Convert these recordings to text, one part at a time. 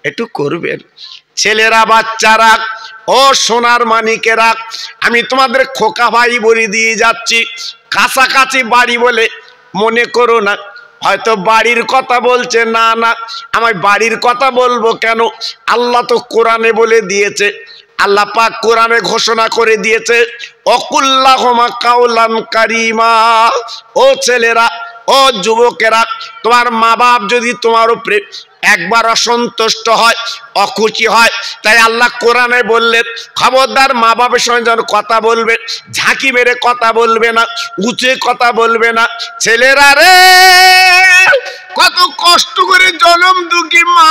একটু করবেন। ছেলেরা, বাচ্চারা, ও সোনার মানিকেরা, আমি তোমাদের খোকা ভাই বলে দিয়ে যাচ্ছি, কাছাকাছি বাড়ি বলে মনে করো না। হয়তো বাড়ির কথা বলছে, না না, আমি বাড়ির কথা বলবো কেন? আল্লাহ তো কোরআনে বলে দিয়েছে, আল্লাহ পাক কোরআনে ঘোষণা করে দিয়েছে, অকুল্লাহুমা কাউলান কারিমা। ও ছেলেরা, ও যুবকেরা, তোমার মা বাপ যদি তোমার উপরে একবার অসন্তুষ্ট হয়, অখুশি হয়, তাই আল্লাহ কোরআনে বললেন, খবরদার মা বাপের সঙ্গে যখন কথা বলবে, ঝাঁকি মেরে কথা বলবে না, উঁচে কথা বলবে না। ছেলেরা রে, কত কষ্ট করে জনম দুঃখী মা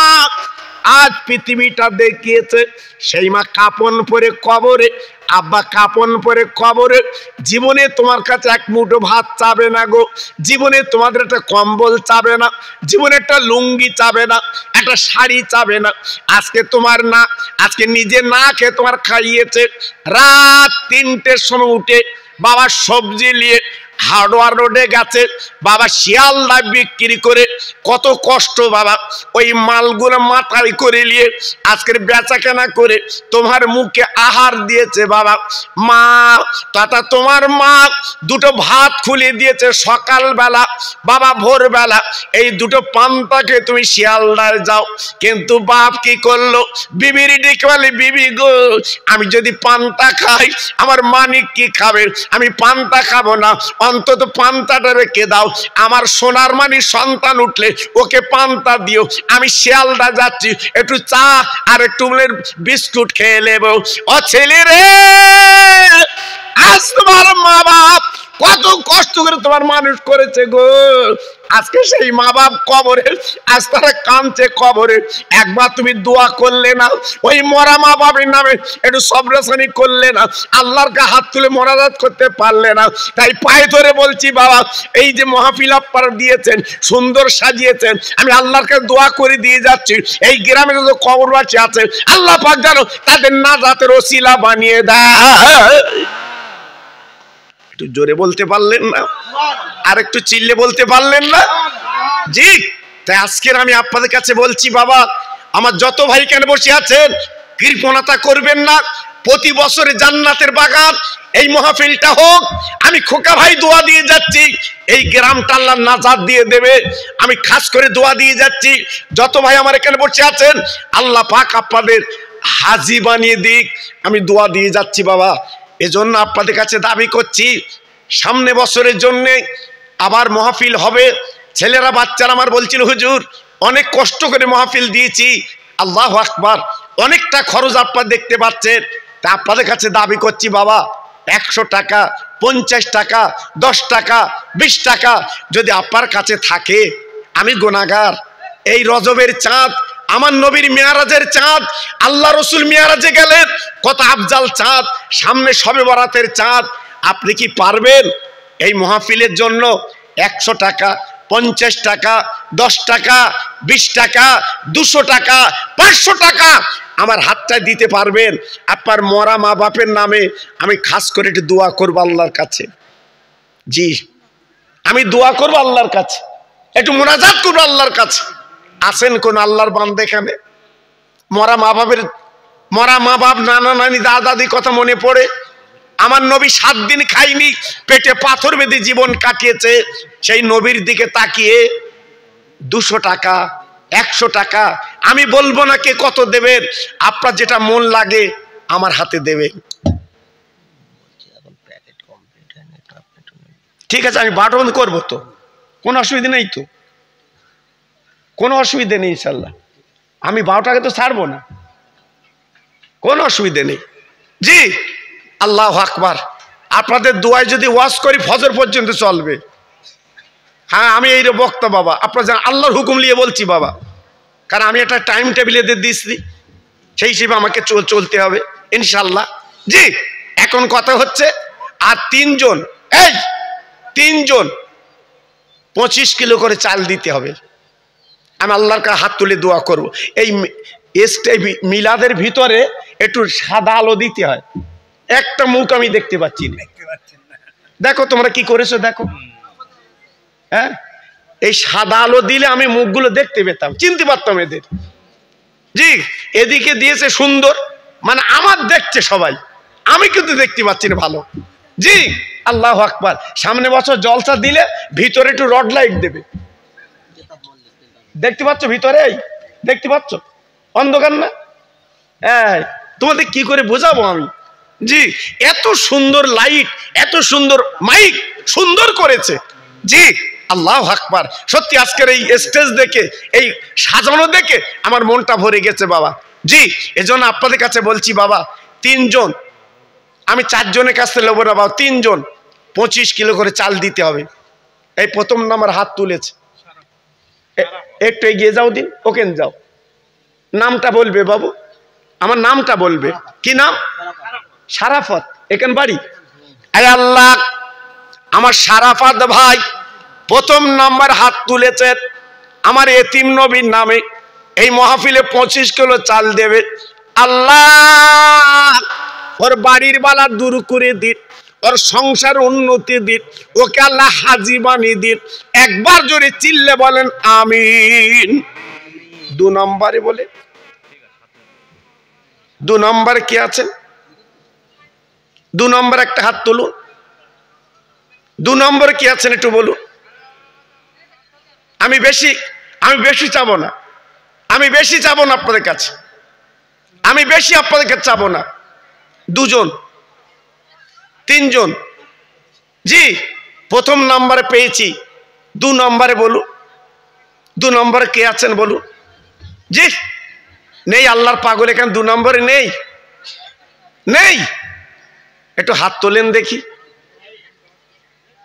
আজ পৃথিবীটা দেখিয়েছে। সেই মা কাপন পরে কবরে, আব্বা কাপন পরে কবরে, জীবনে তোমার কাছে এক মুঠো ভাত চাবে না গো, জীবনে তোমাদের একটা কম্বল চাবে না, জীবনে একটা লুঙ্গি চাবে না, একটা শাড়ি চাবে না। আজকে তোমার না, আজকে নিজে না খেয়ে তোমার খাইয়েছে। রাত 3টের সময় উঠে বাবা সবজি নিয়ে হার্ডওয়ার রোডে গেছে, বাবা শিয়ালদা বিক্রি করে কত কষ্ট বাবা ওই মালগুলো মাথায় করে নিয়ে আজকের বেচা কেনা করে তোমার মুখে আহার দিয়েছে বাবা। মা তথা তোমার মা দুটো ভাত খুলে দিয়েছে সকালবেলা, বাবা ভোরবেলা এই দুটো পান্তাকে তুমি শিয়ালদায় যাও। কিন্তু বাপ কি করলো? বিবির ডেকে বলে, বিবি গো, আমি যদি পান্তা খাই আমার মানিক কি খাবে? আমি পান্তা খাবো না, অন্তত পান্তাটা রেখে দাও, আমার সোনার মানি সন্তান উঠলে ওকে পান্তা দিও। আমি শিয়ালদা যাচ্ছি, একটু চা আর একটু বিস্কুট খেয়ে নেব। ও ছেলে রে, আজ তোমার মা বাপ কত কষ্ট করে তোমার মানুষ করেছে গো, আজকে সেই মা বাপ কবরে, আজ তারা কাঁদছে কবরে। একবার তুমি দোয়া করলে না, ওই মরা মা বাপের নামে একটু সবরাসানি করলে না, আল্লাহর কা হাত তুলে মোনাজাত করতে পারলে না। তাই পায়ে ধরে বলছি বাবা, এই যে মাহফিল আপনারা দিয়েছেন, সুন্দর সাজিয়েছেন, আমি আল্লাহর কাছে দোয়া করে দিয়ে যাচ্ছি, এই গ্রামে যত কবরবাসী আছে আল্লাহ পাক যেন তাদের নাজাতের ওসিলা বানিয়ে দেয়। একটু জোরে বলতে পারলেন না? আর একটু চিল্লে বলতে পারলেন না? জি। তাই আজকের আমি আপনাদের কাছে বলছি বাবা, আমার যত ভাই কেন বসে আছেন, কৃপণতা করবেন না। প্রতি বছরে জান্নাতের বাগান এই মাহফিলটা হোক। আমি খোকা ভাই দোয়া দিয়ে যাচ্ছি, এই গ্রামটা আল্লাহ নাজাত দিয়ে দেবে। আমি খাস করে দোয়া দিয়ে যাচ্ছি, যত ভাই আমার এখানে বসে আছেন আল্লাহ পাক আপনাদের হাজি বানিয়ে দিক, আমি দোয়া দিয়ে যাচ্ছি বাবা। এজন্য আপনাদের কাছে দাবি করছি, সামনে বছরের জন্য আবার মাহফিল হবে। ছেলেরা, বাচ্চারা আমার বলছিল, হুজুর অনেক কষ্ট করে মাহফিল দিয়েছি, আল্লাহু আকবার, অনেকটা খরচ আপনারা দেখতে পাচ্ছেন। তা আপনাদের কাছে দাবি করছি বাবা, 100 টাকা, 50 টাকা, 10 টাকা, 20 টাকা যদি আপনার কাছে থাকে, আমি গুনাহগার। এই রজবের চাঁদ, আমার নবীর মেয়ারাজের চাঁদ, আল্লাহ রসুল মেয়ারাজে গেলেন, কত আফজাল চাঁদ, সামনে শবে বরাতের চাঁদ। আপনি কি পারবেন এই মাহফিলের জন্য 100 টাকা, 50 টাকা, 10 টাকা, 20 টাকা, 200 টাকা, 500 টাকা আমার হাতটা দিতে পারবেন? আপনার মরা মা বাপের নামে আমি খাস করে একটু দোয়া করবো আল্লাহর কাছে। জি, আমি দোয়া করবো আল্লাহর কাছে, একটু মোনাজাত করবো আল্লাহর কাছে। আছেন কোন আল্লাহর বান্দা এখানে? মরা মা বাপ, নানা নানি, দাদা দাদি কথা মনে পড়ে? আমার নবী 7 দিন খাইনি, পেটে পাথর বেঁধে জীবন কাটিয়েছে। সেই নবীর দিকে তাকিয়ে 200 টাকা, 100 টাকা, আমি বলবো না কে কত দেবেন, আপনার যেটা মন লাগে আমার হাতে দেবে। ঠিক আছে, আমি 12টা বন্ধ করবো তো, কোনো অসুবিধা নেই তো, কোনো অসুবিধা নেই ইনশাল্লাহ। আমি 12টাকে তো ছাড়বো না, কোনো অসুবিধা নেই। জি, আল্লাহু আকবার। আপনাদের দোয়ায় যদি ওয়াজ করি ফজর পর্যন্ত চলবে। হ্যাঁ, আমি এই বক্তা বাবা, আপনারা জানেন আল্লাহর হুকুম নিয়ে বলছি বাবা, কারণ আমি একটা টাইম টেবিলে দিচ্ছি, সেই হিসেবে আমাকে চলতে হবে ইনশাল্লাহ। জি, এখন কথা হচ্ছে, আর 3 জন 25 কিলো করে চাল দিতে হবে। আমি আল্লাহর কাছে হাত তুলে দোয়া করব। এই মিলাদের ভিতরে একটু সাদা আলো দিতে হয়, একটা মুখ আমি দেখতে পাচ্ছি না। দেখো তোমরা কি করেছো, দেখো। হ্যাঁ, এই সাদা আলো দিলে আমি মুখগুলো দেখতে পেতাম, চিনতে পারতাম এদের। জি এদিকে দিয়েছে সুন্দর, মানে আমার দেখছে সবাই, আমি কিন্তু দেখতে পাচ্ছি না ভালো। জি আল্লাহু আকবার। সামনে বছর জলসা দিলে ভিতরে একটু রড লাইট দেবে, দেখতে পাচ্ছ ভিতরে, দেখতে পাচ্ছ অন্ধকার না? হ্যাঁ তোমাদের কি করে বোঝাবো আমি। জি এত সুন্দর লাইট, এত সুন্দর মাইক সুন্দর করেছে। জি আল্লাহু আকবার। সত্যি আজকের এই স্টেজ দেখে, এই সাজানো দেখে আমার মনটা ভরে গেছে বাবা। জি এজন্য আপনাদের কাছে বলছি বাবা, 3 জন, আমি 4 জনের কাছে নেবো না বাবা, 3 জন 25 কিলো করে চাল দিতে হবে। এই প্রথম নাম্বার হাত তুলেছে, একটু এগিয়ে যাও দিন, ওকেন যাও, নামটা বলবে বাবু, আমার নামটা বলবে, কি নাম? সারাফত, এখান বাড়ি? আয় আল্লাহ, আমার সারাফত ভাই প্রথম নাম্বার হাত তুলেছেন আমার এতিম নবীর নামে, এই মাহফিলে 25 কিলো চাল দেবে। আল্লাহ ওর বাড়ির বালা দূর করে দিন, ওর সংসার উন্নতি দিন, ওকে আল্লাহ হাজি বানিয়ে দিন। একবার জোরে চিল্লে বলেন আমিন। 2 নম্বরে বলে, 2 নম্বরে কি আছেন? 2 নম্বর একটা হাত তুলুন। 2 নম্বরে কি আছেন একটু বলুন। আমি বেশি চাবো না, আমি বেশি চাবো না আপনাদের কাছে, আমি বেশি আপনাদের কাছে চাবো না। 2 জন, 3 জন। জি প্রথম নম্বরে পেয়েছি, 2 নম্বরে বলুন। 2 নম্বরে কে আছেন বলুন। জি নেই, আল্লাহর পাগল এখানে 2 নম্বরে নেই, নেই, একটু হাত তোলেন দেখি।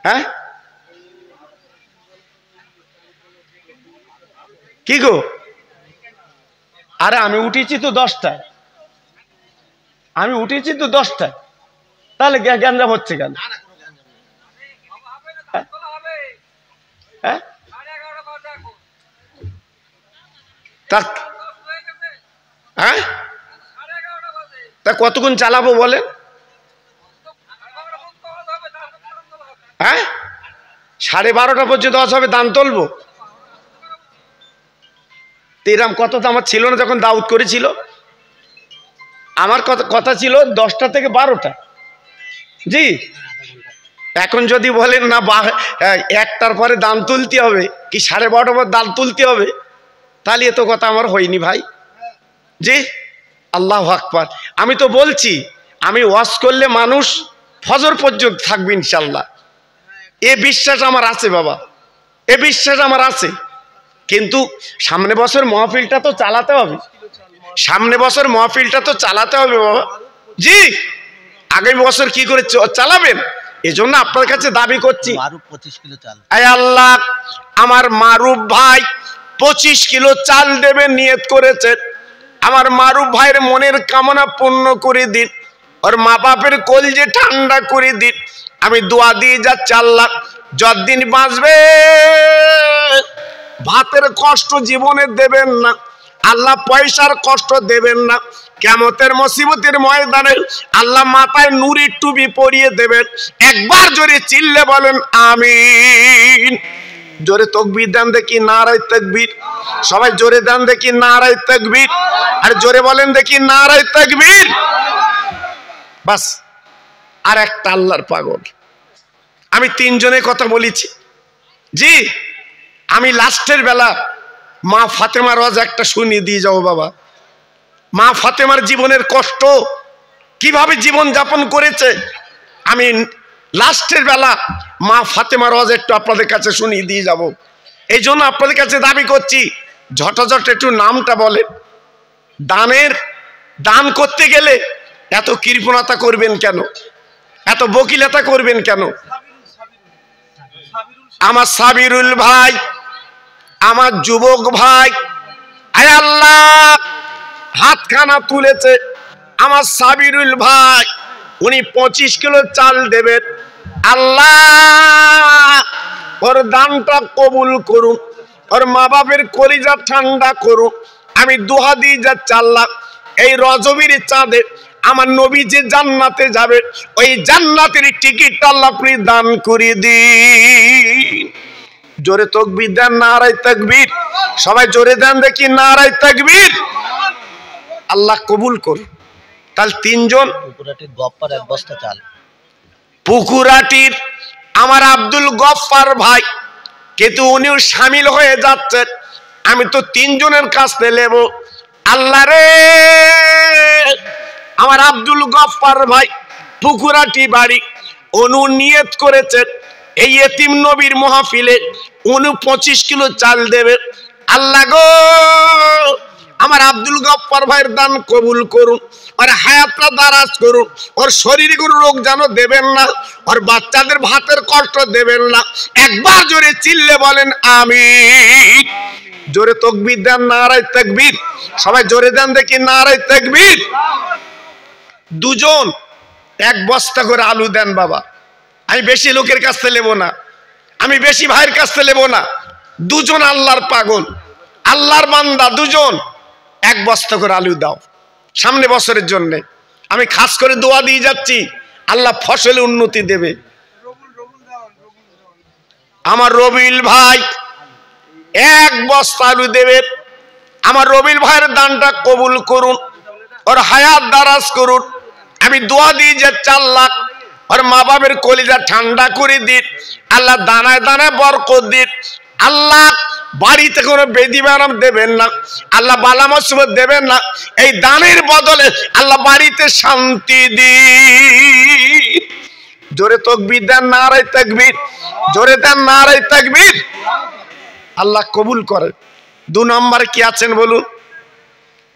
হ্যাঁ কি গো? আরে আমি উঠেছি তো 10টায়, আমি উঠেছি তো 10টায়, তাহলে গ্যাঞ্জাম হচ্ছে কেন? হ্যাঁ হ্যাঁ তা কতক্ষণ চালাবো বলেন? হ্যাঁ 12:30 পর্যন্ত হবে, দান তুলবো। এরকম কথা তো আমার ছিল না যখন দাউদ করেছিল, আমার কথা ছিল 10টা থেকে 12টা। জি এখন যদি বলেন না 1টার পরে দান তুলতে হবে কি 12:30টার পর দান তুলতে হবে, তাহলে এত কথা আমার হয়নি ভাই। জি আল্লাহু আকবার। আমি তো বলছি আমি ওয়াজ করলে মানুষ ফজর পর্যন্ত থাকবে ইনশাল্লাহ, এ বিশ্বাস আমার আছে বাবা, এ বিশ্বাস আমার আছে। কিন্তু সামনে বছর মাহফিলটা তো চালাতে হবে, সামনে বছর মাহফিলটা তো চালাতে হবে বাবা। জি আগামী বছর কি করে চালাবেন, এজন্য আপনার কাছে দাবি করছি। 25 কিলো চাল, আয় আল্লাহ আমার মারুফ ভাই 25 কিলো চাল দেবে নিয়ত করেছে। আমার মারুফ ভাইয়ের মনের কামনা পূর্ণ করে দিন, ওর মা বাপের কলজে ঠান্ডা করে দিন। আমি দোয়া দিয়ে যাচ্ছি আল্লাহ যতদিন বাঁচবে ভাতের কষ্ট জীবনে দেবেন না আল্লাহ, পয়সার কষ্ট দেবেন না। কিয়ামতের মুসিবতের ময়দানে আল্লাহ মাথায় নূরের টুপি পরিয়ে দেবেন। একবার জোরে চিল্লে বলেন আমিন। জোরে তাকবীর দেন দেখি, নারায়ে তাকবীর। সবাই জোরে দেন দেখি নারায়ে তাকবীর। আর জোরে বলেন দেখি নারায়ে তাকবীর। বাস আর একটা আল্লাহর পাগল, আমি 3 জনের কথা বলেছি। জি আমি লাস্টের বেলা মা ফাতেমার ওয়াজ একটা শুনিয়ে দিয়ে যাও বাবা। মা ফাতেমার জীবনের কষ্ট, কিভাবে জীবন যাপন করেছে, আমি লাস্টের বেলা মা ফাতেমার ওয়াজ একটু আপনাদের কাছে শুনিয়ে দিয়ে যাব। এই জন্য আপনাদের কাছে দাবি করছি ঝটাঝট একটু নামটা বলেন। দান করতে গেলে এত কৃপণতা করবেন কেন, এত বকিলতা করবেন কেন? আমার সাবিরুল ভাই, আমার যুবক ভাই, আয় আল্লাহ হাতখানা তুলেছে আমার সাবিরুল ভাই, উনি 25 কিলো চাল দেবেন। আল্লাহ ওর দানটা কবুল করুন, ওর মা বাপের কলিজা ঠান্ডা করুন। আমি দোয়া দিয়ে যাচ্ছি আল্লাহ এই রজবীর চাঁদে আমার নবী যে জান্নাতে যাবে ওই জান্নাতের টিকিট আল্লাহ আপনি দান করে দিন। জোরে তাকবীর দেন, নারায়ে তাকবীর। সবাই জোরে দেন দেখি নারায়ে তাকবীর। আল্লাহ কবুল করুন। তাহলে তিনজন। পুকুরাটির গপ্পার 1 বস্তা চাল। পুকুরাটির আমার আব্দুল গফফার ভাই, কিন্তু উনিও শামিল হয়ে যাচ্ছেন। আমি তো তিনজনের কাছ থেকে নেব। আল্লাহ রে, আমার আব্দুল গফফার ভাই পুকুরাটি বাড়ি, অনু নিয়ত করেছেন এই এতিম নবীর মাহফিলে উনি 25 কিলো চাল দেবে। আল্লাহ গো, আমার আব্দুল গফফার ভাইয়ের দান কবুল করুন, আর হায়াতটা দারাজ করুন, ওর শরীরে কোনো রোগ যেন দেবেন না, ওর বাচ্চাদের ভাতের কষ্ট দেবেন না। একবার জোরে চিল্লে বলেন আমিন। জোরে তাকবীর দেন, নারায়ে তাকবীর। সবাই জোরে দেন দেখি, নারায়ে তাকবীর। দুজন 1 বস্তা করে আলু দেন বাবা। আমি বেশি লোকের কাছ থেকে নেব না, আমি বেশি ভাইয়ের কাছ থেকে নেব না। দুজন আল্লাহর পাগল, আল্লাহর বান্দা, দুজন 1 বস্তা করে আলু দাও সামনে বছরের জন্য। আমি খাস করে দোয়া দিয়ে যাচ্ছি, আল্লাহ ফসলে উন্নতি দেবে। আমার রবিউল ভাই 1 বস্তা আলু দেবে। আমার রবিউল ভাইয়ের দানটা কবুল করুন, ওর হায়াত দারাজ করুন। আমি দোয়া দিই যে 4 লাখ ওর মা বাবার কলিজা ঠান্ডা করে দিন। আল্লাহ দানায় দানায় বরকত দিন। আল্লাহ বাড়িতে কোনো বেদি ব্যারাম দেবেন না, আল্লাহ বালা মুসিবত দেবেন না। এই দানের বদলে আল্লাহ বাড়িতে শান্তি দিন। জোরে তাকবীর দেন, নারায়ে তাকবীর। জোরে দেন, নারায়ে তাকবীর। আল্লাহ কবুল করে। 2 নম্বর কি আছেন বলুন?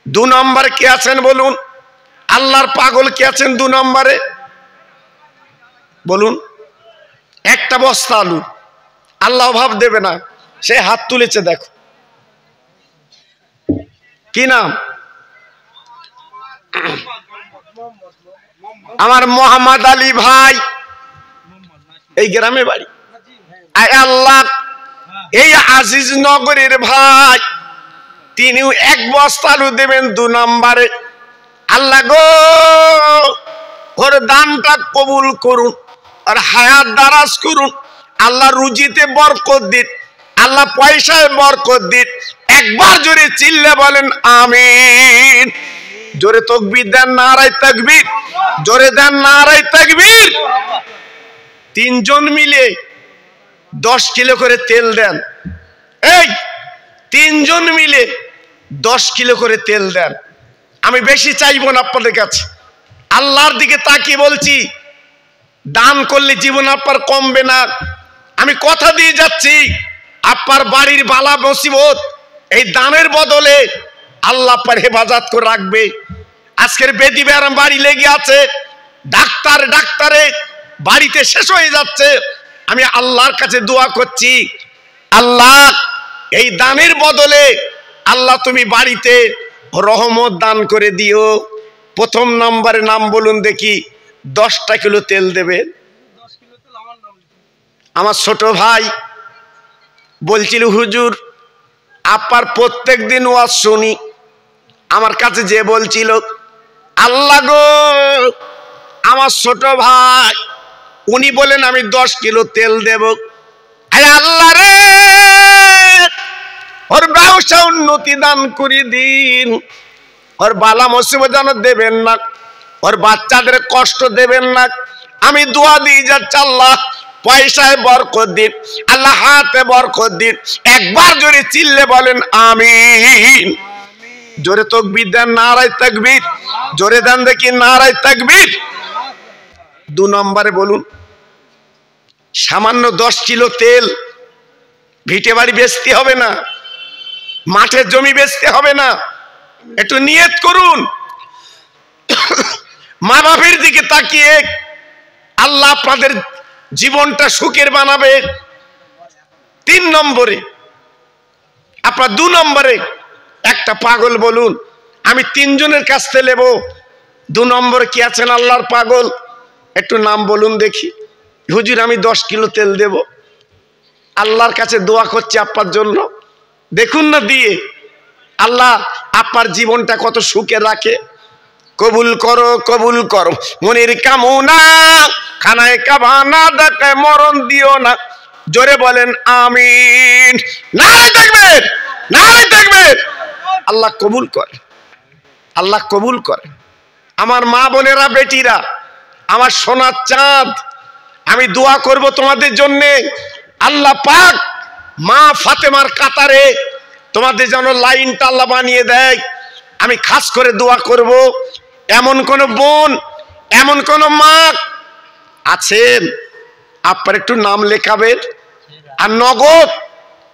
2 নম্বর কি আছেন বলুন? আল্লাহর পাগল কি আছেন 2 নম্বরে বলুন? 1টা বস্তা আলু, আল্লাহ অভাব দেবে না। সে হাত তুলেছে, দেখো কি নাম? আমার মোহাম্মদ আলী ভাই, এই গ্রামে বাড়ি। আয় আল্লাহ, এই আজিজ নগরের ভাই, তিনিও 1 বস্তা আলু দেবেন 2 নম্বরে। আল্লাহ গো, ওর দানটা কবুল করুন, আর হায়াত দারাজ করুন। আল্লাহ রুজিতে বরকত দিন, আল্লাহ পয়সায় বরকত দিন। একবার জোরে চিল্লে বলেন আমিন। জোরে তাকবীর দেন, নারায়ে তাকবীর। জোরে দেন, নারায়ে তাকবীর। 3 জন মিলে 10 কিলো করে তেল দেন। এই 3 জন মিলে 10 কিলো করে তেল দেন। আমি বেশি চাইব না আপনাদের কাছে, আল্লাহর দিকে তাকিয়ে বলছি, দান করলে জীবন আপনার কমবে না। আমি কথা দিয়ে যাচ্ছি, আপনার বাড়ির বালা মুসিবত এই দানের বদলে আল্লাহ আপনার হেফাজত করে রাখবে। আজকের বেদি ব্যারাম বাড়ি লেগে আছে, ডাক্তারে বাড়িতে শেষ হয়ে যাচ্ছে। আমি আল্লাহর কাছে দোয়া করছি, আল্লাহ এই দানের বদলে আল্লাহ তুমি বাড়িতে রহমত দান করে দিও। 1 নম্বরে নাম বলুন দেখি। 10টা কিলো তেল দেবে। আমার ছোট ভাই বলছিল, হুজুর আপনার প্রত্যেক দিন ওয়াজ শুনি। আমার কাছে যে বলছিল, আল্লাহ গো, আমার ছোট ভাই উনি বলেন আমি 10 কিলো তেল দেব। আয় আল্লাহ রে, ওর ব্যবসা উন্নতি দান করে দিন, ওর বালা মুসিবত যেন দেবেন না, ওর বাচ্চাদের কষ্ট দেবেন না। আমি দোয়া দিয়ে যাচ্ছি, আল্লাহ পয়সায় বরকত দিন, আল্লাহ হাতে বরকত দিন। একবার জোরে চিল্লে বলেন আমিন। জোরে তাকবীর দেন, নারায়ে তাকবীর। জোরে দেন দেখি, নারায়ে তাকবীর। 2 নম্বরে বলুন, সামান্য 10 কিলো তেল ভিটে বাড়ি বেচতে হবে না, মাঠের জমি বেচতে হবে না। একটু নিয়ত করুন, মা বাপের দিকে তাকিয়ে আল্লাহ আপনাদের জীবনটা সুখের বানাবে। 3 নম্বরে আপনার 2 নম্বরে একটা পাগল বলুন, আমি 3 জনের কাছ থেকে নেব। 2 নম্বরে কি আছেন আল্লাহর পাগল? একটু নাম বলুন দেখি। হুজুর আমি 10 কিলো তেল দেব, আল্লাহর কাছে দোয়া করছি আপনার জন্য। দেখুন না দিয়ে আল্লাহ আপনার জীবনটা কত সুখে রাখে। কবুল করো, কবুল করো মনের কামনা, খানায় কাবানা ডাকে মরণ দিও না। জোরে বলেন আমিন। নারায়ে তাকবীর, নারায়ে তাকবীর। আল্লাহ কবুল করে। আল্লাহ কবুল করে। আমার মা বোনেরা, বেটিরা, আমার সোনার চাঁদ, আমি দোয়া করব তোমাদের জন্যে। আল্লাহ পাক মা ফাতেমার কাতারে তোমাদের যেন লাইনটা আল্লাহ বানিয়ে দেয়। আমি খাস করে দোয়া করব। এমন কোন বোন, এমন কোন মা আছেন, আপনার একটু নাম লেখাবেন, আর নগদ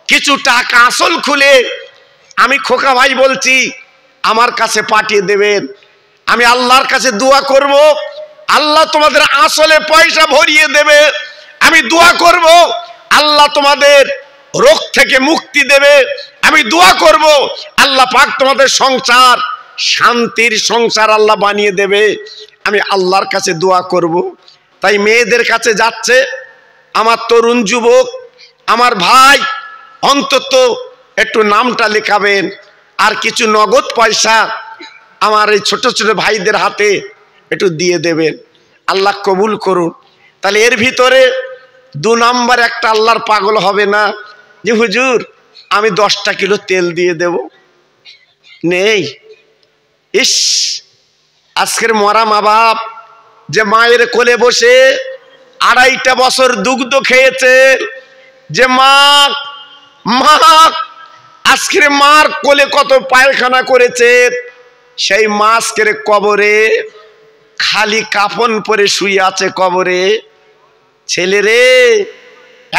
কিছু টাকা আসল খুলে আমি খোকা ভাই বলছি আমার কাছে পাঠিয়ে দেবেন। আমি আল্লাহর কাছে দোয়া করব, আল্লাহ তোমাদের আসলে পয়সা ভরিয়ে দেবে। আমি দোয়া করব আল্লাহ তোমাদের রোগ থেকে মুক্তি দেবে। আমি দোয়া করব আল্লাহ পাক তোমাদের সংসার শান্তির সংসার আল্লাহ বানিয়ে দেবে। আমি আল্লাহর কাছে দোয়া করব। তাই মেয়েদের কাছে যাচ্ছে, আমার তরুণ যুবক, আমার ভাই, অন্তত একটু নামটা লেখাবেন, আর কিছু নগদ পয়সা আমার এই ছোট ছোট ভাইদের হাতে একটু দিয়ে দেবেন। আল্লাহ কবুল করুন। তাহলে এর ভিতরে 2 নম্বর একটা আল্লাহর পাগল হবে না যে হুজুর আমি 10টা কিলো তেল দিয়ে দেব? নেই। ইস, আজকের মরা মা বাপ যে মায়ের কোলে বসে 2.5 বছর দুগ্ধ খেয়েছে, যে মা আজকের মার কোলে কত পায়খানা করেছে, সেই মা আজকের কবরে খালি কাফন পরে শুয়ে আছে কবরে। ছেলে রে,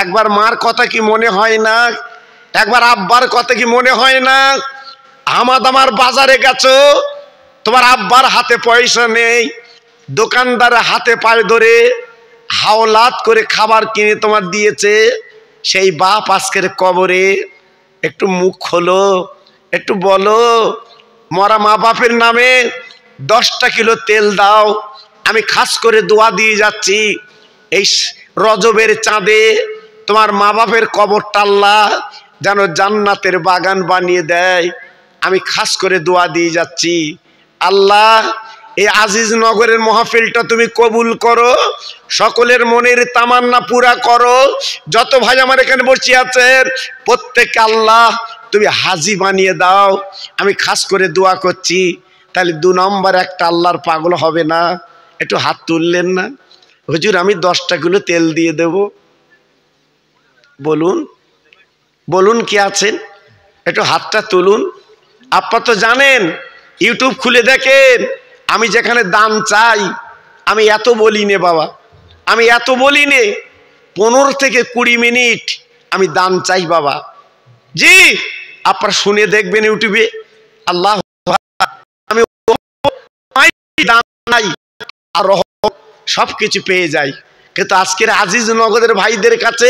একবার মার কথা কি মনে হয় না? একবার আব্বার কথা কি মনে হয় না? আমার বাজারে গেছো, তোমার আব্বার হাতে পয়সা নেই, দোকানদার হাতে পায়ে ধরে হাওলাত করে খাবার কিনে তোমার দিয়েছে, সেই বাপ আজকের কবরে। একটু মুখ খোলো, একটু বলো, মরা মা বাপের নামে 10টা কিলো তেল দাও। আমি খাস করে দোয়া দিয়ে যাচ্ছি, এই রজবের চাঁদে তোমার মা বাপের কবরটা আল্লাহ যেন জান্নাতের বাগান বানিয়ে দেয়। আমি খাস করে দোয়া দিয়ে যাচ্ছি, আল্লাহ এই আজিজ নগরের মাহফিলটা তুমি কবুল করো, সকলের মনের তামান্না পুরা করো। যত ভাই আমার এখানে বসে আছেন প্রত্যেককে আল্লাহ তুমি হাজি বানিয়ে দাও। আমি খাস করে দোয়া করছি। তাহলে 2 নম্বর একটা আল্লাহর পাগল হবে না? একটু হাত তুললেন না? হুজুর আমি 10টা কিলো তেল দিয়ে দেব। বলুন, বলুন কি আছেন? একটু হাতটা তুলুন। আপনারা তো জানেন, ইউটিউব খুলে দেখেন, আমি যেখানে দান চাই আমি এত বলি নে বাবা, আমি এত বলি নে, 15 থেকে 20 মিনিট আমি দান চাই বাবা। জি, আপনারা শুনে দেখবেন ইউটিউবে। আল্লাহ, আমি দান চাই আর সবকিছু পেয়ে যাই। কিন্তু আজকের আজিজ নগরের ভাইদের কাছে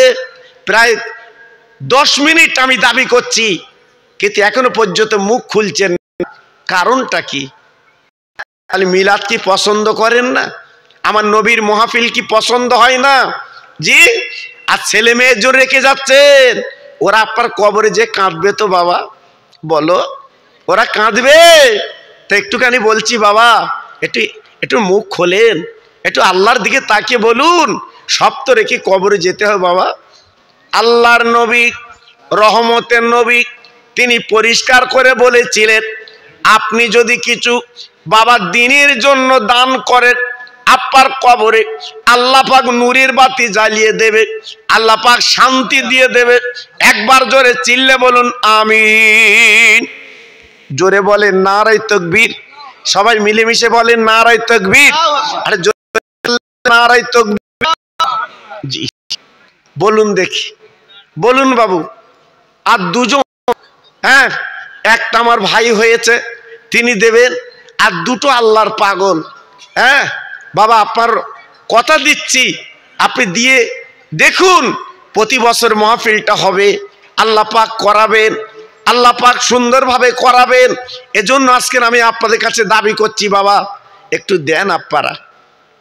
প্রায় 10 মিনিট আমি দাবি করছি, কিন্তু এখনো পর্যন্ত মুখ খুলছেন না। কারণটা কি? তাহলে মিলাদ কি পছন্দ করেন না? আমার নবীর মাহফিল কি পছন্দ হয় না? জি। আর ছেলে মেয়ে জোর রেখে যাচ্ছেন, ওরা আপনার কবরে যে কাঁদবে তো বাবা, বলো ওরা কাঁদবে তো? একটুখানি বলছি বাবা, একটু মুখ খোলেন, একটু আল্লাহর দিকে তাকিয়ে বলুন, সব তো রেখে কবরে যেতে হবে বাবা। আল্লাহর নবী, রহমতের নবী, তিনি পরিষ্কার করে বলেছিলেন, আপনি যদি কিছু বাবা দ্বীনের জন্য দান করেন, আপনার কবরে আল্লাহ পাক নূরের বাতি জ্বালিয়ে দেবে, আল্লাহ পাক শান্তি দিয়ে দেবে। একবার জোরে চিল্লে বলুন আমিন। জোরে বলেন নারায়ে তাকবীর। সবাই মিলেমিশে বলেন নারায়ে তাকবীর। আরে জোরে নারায়ে তাকবীর। জি বলুন দেখি, বলুন বাবু। আর 2জন, হ্যাঁ, একটা আমার ভাই হয়েছে তিনি দেবেন, আর 2টো আল্লাহর পাগল। হ্যাঁ বাবা, আপনার কথা দিচ্ছি, আপনি দিয়ে দেখুন, প্রতি বছর মাহফিলটা হবে, আল্লাহ পাক করাবেন, আল্লাহ পাক সুন্দরভাবে করাবেন। এজন্য আজকে আমি আপনাদের কাছে দাবি করছি বাবা, একটু দেন আপনারা।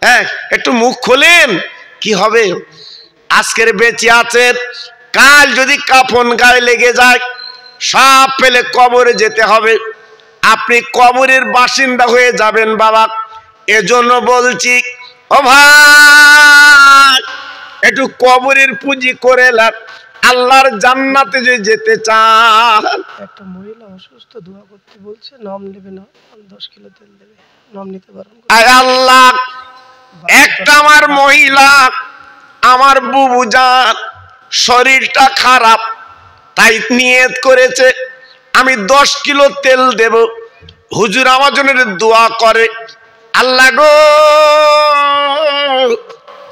হ্যাঁ, একটু মুখ খোলেন। কি হবে? আজকের বেঁচে আছেন, কাল যদি কাফন গায়ে লেগে যায়, সব পেলে কবরে যেতে হবে, আপনি কবরের বাসিন্দা হয়ে যাবেন বাবা। এজন্য বলছি, ও ভাই একটু কবরের পুঁজি করে লাভ, আল্লাহর জান্নাতে যে যেতে চান। একটা মহিলা অসুস্থ, দোয়া করতে বলছে, নাম নেবে না, 10 কিলো তেল দেবে, নাম নিতে পারেন। আয় আল্লাহ, একটা আমার মহিলা, আমার বুবু জান শরীরটা খারাপ, তাই নিয়ত করেছে আমি 10 কিলো তেল দেব। হুজুর আমার জন্য দোয়া করে। আল্লাহ গো,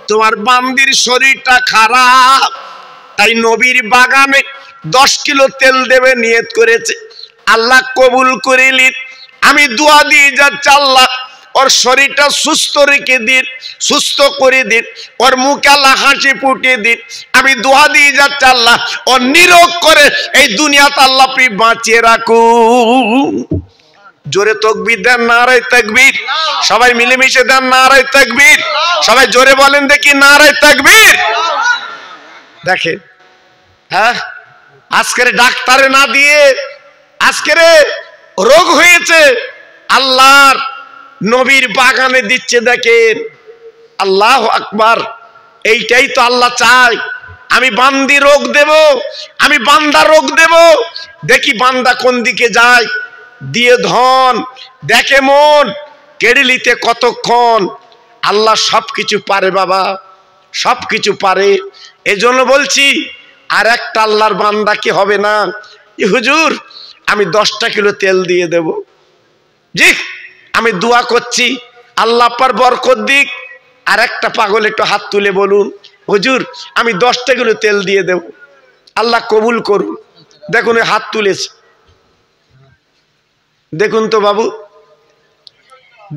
তোমার বান্দির শরীরটা খারাপ, তাই নবীর বাগানে 10 কিলো তেল দেবে নিয়ত করেছে। আল্লাহ কবুল করিলেন। আমি দোয়া দিয়ে যাচ্ছি, আল্লাহ ওর শরীরটা সুস্থ রেখে দিন, সুস্থ করে দিন, ওর মুখে আল্লাহ হাসি ফুটিয়ে দিন। আমি দোয়া দিয়ে যাচ্ছি, আল্লাহ ওর নিরোগ করে এই দুনিয়াতে আল্লাহ আপনি বাঁচিয়ে রাখুন। জোরে তাকবীর দেন, নারায়ে তাকবীর। সবাই মিলেমিশে দেন নারায়ে তাকবীর। সবাই জোরে বলেন দেখি নারায়ে তাকবীর। দেখেন, হ্যাঁ, আজকের ডাক্তারে না দিয়ে আজকের রোগ হয়েছে, আল্লাহর নবীর বাগানে দিচ্ছে। দেখেন, আল্লাহু আকবার। এইটাই তো আল্লাহ চায়। আমি বান্দি রোগ দেব, আমি বান্দা রোগ দেব, দেখি বান্দা কোন দিকে যায়। দিয়ে ধন দেখে মন কেড়ে নিতে কতক্ষণ। আল্লাহ সবকিছু পারে বাবা, সবকিছু পারে। এজন্য বলছি, আর একটা আল্লাহর বান্দা কি হবে না, হুজুর আমি 10টা কিলো তেল দিয়ে দেব। জি, আমি দোয়া করছি আল্লাহ পার বরকত দিক। আর একটা পাগল একটু হাত তুলে বলুন, হুজুর আমি 10টা কিলো তেল দিয়ে দেব। আল্লাহ কবুল করুন। দেখুন হাত তুলেছে, দেখুন তো বাবু,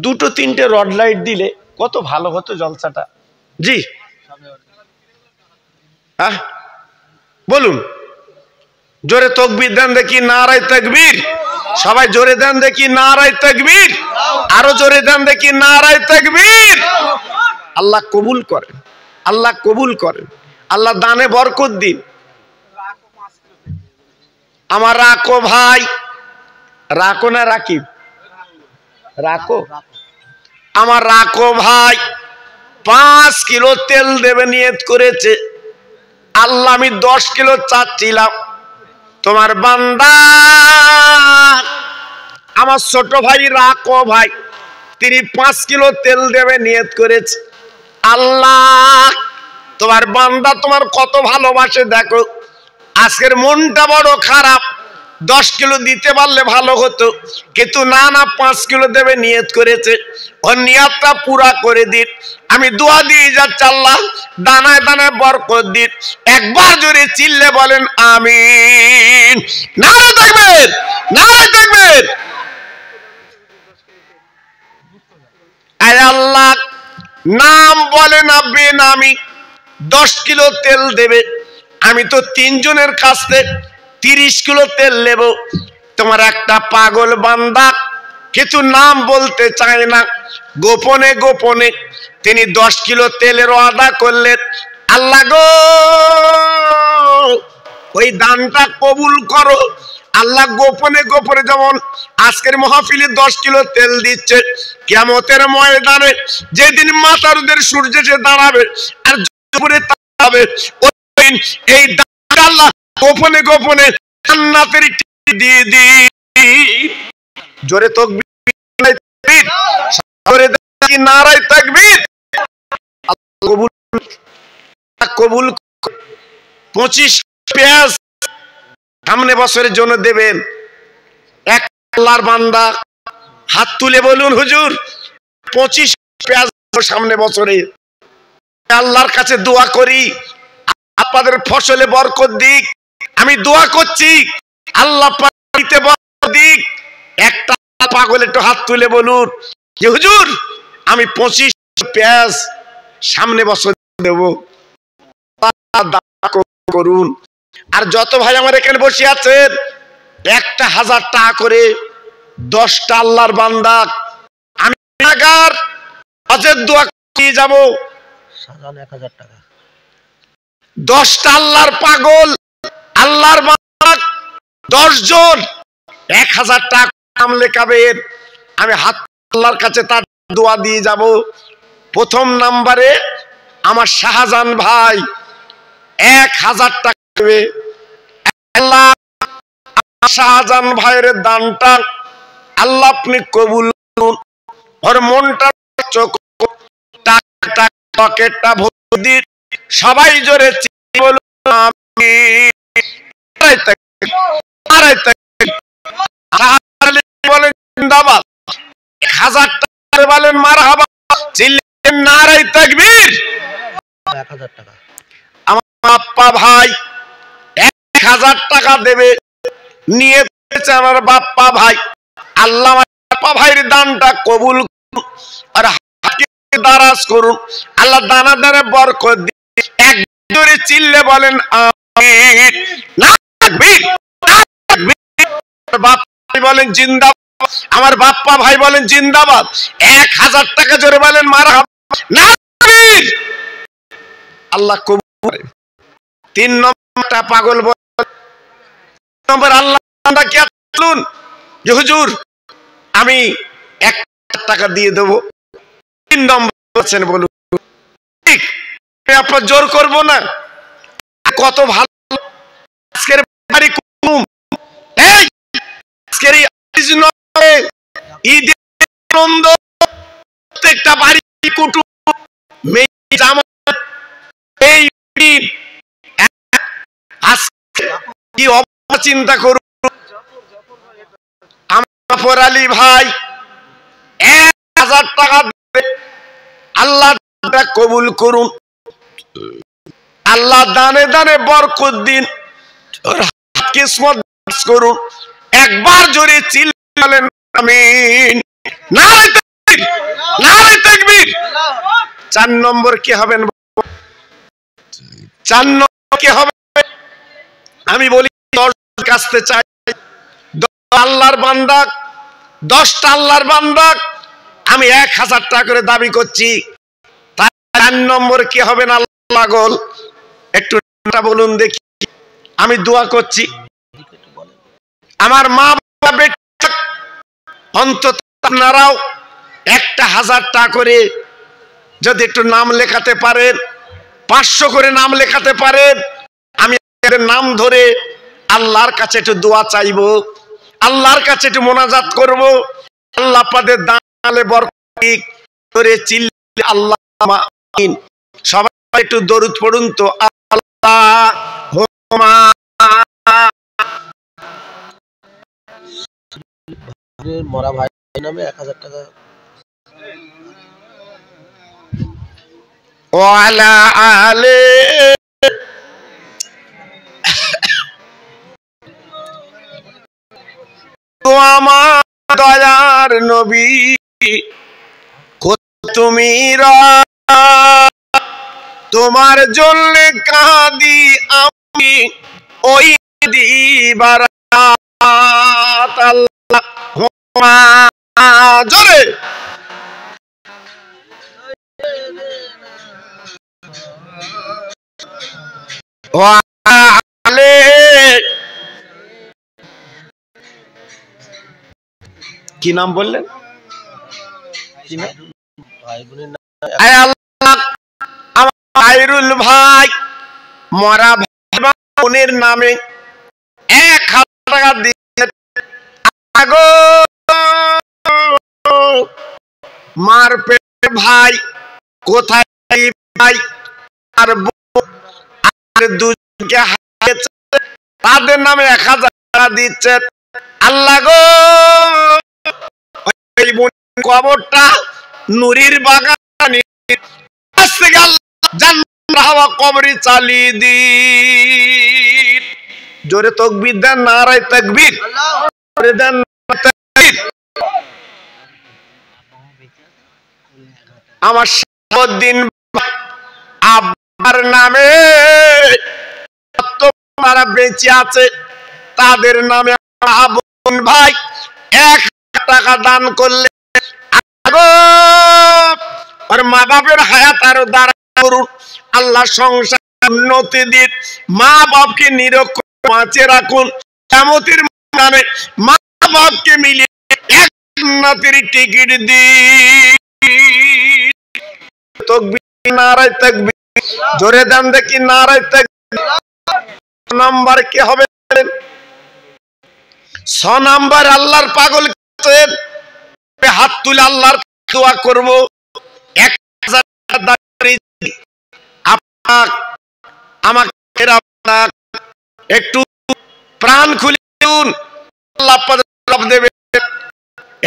2-3টে রড লাইট দিলে কত ভালো হতো জলসাটা। জি, হ্যাঁ বলুন, জোরে তাকবীর দেন দেখি, নারায়ে তাকবীর। সবাই জোরে দেন দেখি নারায়ে তাকবীর। আরো জোরে দেন দেখি নারায়ে তাকবীর। আল্লাহ কবুল করেন, আল্লাহ কবুল করেন, আল্লাহ দানে বরকত দিন। আমার রাকো ভাই, রাকো না রাকিব, রাকো, আমার রাকো ভাই 5 কিলো তেল দেবে নিয়ত করেছে। আল্লাহ আমি 10 কিলো চাচ্ছিলাম, তোমার বান্দা আমার ছোট ভাই রাকো ভাই তিনি 5 কিলো তেল দেবে নিয়ত করেছে। আল্লাহ তোমার বান্দা তোমার কত ভালোবাসে দেখো, আজকের মনটা বড় খারাপ, 10 কিলো দিতে পারলে ভালো হতো, কিন্তু না না 5 কিলো দেবে নিয়ত করেছে। ওর নিয়তটা পুরা করে দিন। আমি দোয়া দিয়ে যাচ্ছি, আল্লাহ দানায় দানায় বরকত দিন। একবার জোরে চিল্লে বলেন আমিন। নারায়ে তাকবীর, নারায়ে তাকবীর। আয় আল্লাহ, নাম বলে না বেনামি 10 কিলো তেল দেবে। আমি তো 3 জনের কাছ থেকে 30 কিলো তেল নেব। তোমার একটা পাগল বান্দা কিছু নাম বলতে চায় না, গোপনে গোপনে তিনি 10 কিলো তেলের ওয়াদা করলেন। আল্লাহ গো, ওই দানটা কবুল করো। আল্লাহ গোপনে গোপনে যেমন আজকের মাহফিলে 10 কিলো তেল দিচ্ছে, কিয়ামতের ময়দানে যেদিন মাতারুদের সূর্য এসে দাঁড়াবে আর জোরে তাকাবে, ওই দিন এই দানটা আল্লাহ গোপনে গোপনে জান্নাতের টিকিট দিয়ে দিন। জোরে তাকবীর, জোরে দেখি নারায়ে তাকবীর। আল্লাহ কবুল কবুল। 25 পেঁয়াজ সামনে বছরের জন্য দেবেন। এক আল্লাহর বান্দা হাত তুলে বলুন, হুজুর 25 পেঁয়াজ সামনে বছরে। আল্লাহর কাছে দোয়া করি আপনাদের ফসলে বরকত দিক। আমি দোয়া করছি আল্লাহ পানিতে বরকত দিক। একটা পাগল একটু হাত তুলে বলুন যে হুজুর আমি 25 পেঁয়াজ সামনে বছর দেব। করুন। আর যত ভাই আমার এখানে বসে আছেন, একটা 1000 টাকা করে 10টা আল্লাহর বান্দা আমি নাগার হজের দোয়া দিয়ে যাব। 1000 টাকা 10টা আল্লাহর পাগল আল্লাহর বান্দা 10 জন 1000 টাকা নাম লেখাবেন। আমি হাত আল্লাহর কাছে তার দোয়া দিয়ে যাব। প্রথম নাম্বারে আমার শাহজাহান ভাই 1000 টাকা দেবে। আল্লাহ শাহজাহান ভাইয়ের দানটা আল্লাহ আপনি কবুল করুন। ওর মনটা চোখ পকেটটা ভর্তি, সবাই জোরে বলুন আমিন। বলেন জিন্দাবাদ, 1000 টাকা বলেন মারহাবা, চিল্লেন নারায়ে তাকবীর। 1000 টাকা আমার বাপ্পা ভাই 1000 টাকা দেবে, নিয়ে গেছে আমার বাপ্পা ভাই। আল্লাহ আমার বাপ্পা ভাইয়ের দানটা কবুল করুন আর হাতকে দারাজ করুন। আল্লাহ দানা দানে বরকত দিন। এক জোরে চিল্লে বলেন আমিন। নারায়ে তাকবীর, নারায়ে তাকবীর। বাপ্পা ভাই বলেন জিন্দাবাদ, আমার বাপ্পা ভাই বলেন জিন্দাবাদ। 1000 টাকা জোরে বলেন মারহাবা, নারায়ে তাকবীর। আল্লাহ কবুল করে। 3 নম্বরটা পাগল বল নম্বর আল্লাহ কি বলুন যে হুজুর আমি 1000 টাকা দিয়ে দেব। 3 নম্বর বলছেন বলুন ঠিক, আপনার জোর করব না। কত ভালো আজকের বাড়ি কুটুম, এই আজকের ঈদের আনন্দ, প্রত্যেকটা বাড়ি কুটুম মেয়ে জামাত, এই আজকে কি চিন্তা করুন। আমার আলী ভাই 1000 টাকা দেবে, আল্লাহ কবুল করুন। আল্লাহ দানে দানে বরকত দিন, কিসমত করুন। একবার জোরে চিল্লালেন আমিন। নারায়ে তাকবীর, নারায়ে তাকবীর। 4 নম্বর কি হবেন? 4 নম্বর কি হবে? আমি বলি 10 কাছতে চাই, 10 আল্লাহর বান্দা, 10টা আল্লাহর বান্দা আমি 1000 টাকা করে দাবি করছি। 4 নম্বর কি হবেন? আল্লাহ গোল একটু বলুন দেখি, আমি দোয়া করছি। আমার মা বাবা বেটা অন্তত আপনারাও একটা 1000 টাকা করে যদি একটু নাম লেখাতে পারেন, 500 করে নাম লেখাতে পারেন, আমি নাম ধরে আল্লাহর কাছে একটু দোয়া চাইবো, আল্লাহর কাছে একটু মোনাজাত করব। আল্লাহ আপনাদের দানে বরকত করে চিল্লে আল্লাহ আমিন। সবাই একটু দরুদ পড়ুন তো। আল্লাহুম্মা মরা ভাই নামে 1000 টাকা ওয়ালা আলে তো আমার দয়ার নবী তুমি তোমার জন্য কাঁদি আমি ওই দিবারাত। আল্লাহুম্মা জোরে ওয়ালে কি নাম বললেন? ভাই বোনের নাম আল্লাহ আমার খায়রুল ভাই মরা ভাই বোনের নামে 1000 টাকা দিয়ে আগো মার পেট ভাই কোথায় ভাই আর দুজনকে হারিয়েছে, তাদের নামে 1000 টাকা দিচ্ছেন। আল্লাহ গো কবরটা নুরির বাগানে হাওয়া কবরে চালিয়ে দিন। জোরে তাকবীর দেন, নারায়ে তাকবীর দেন। আমার সারাদিন আব্বার নামে যারা বেঁচে আছে তাদের নামে বোন ভাই 1000 টাকা দান করলে আর মা বাপের হায়াত আরো দাঁড়া করুন। আল্লাহ সংসার উন্নতি দিন, মা বাপকে নিরক্ষর বাঁচিয়ে রাখুন। কিয়ামতের ময়দানে মা বাপকে মিলিয়ে এক জান্নাতের টিকিট দিন। তাকবীর, নারায়ে তাকবীর। জোরে দেন দেখি নারায়ে তাকবীর। নাম্বার কে হবে? 6 নাম্বার আল্লাহর পাগল হাত তুলে আল্লাহর দোয়া করব 1000 আমাকে একটু প্রাণ খুলে দিন, আল্লাহ দেবে।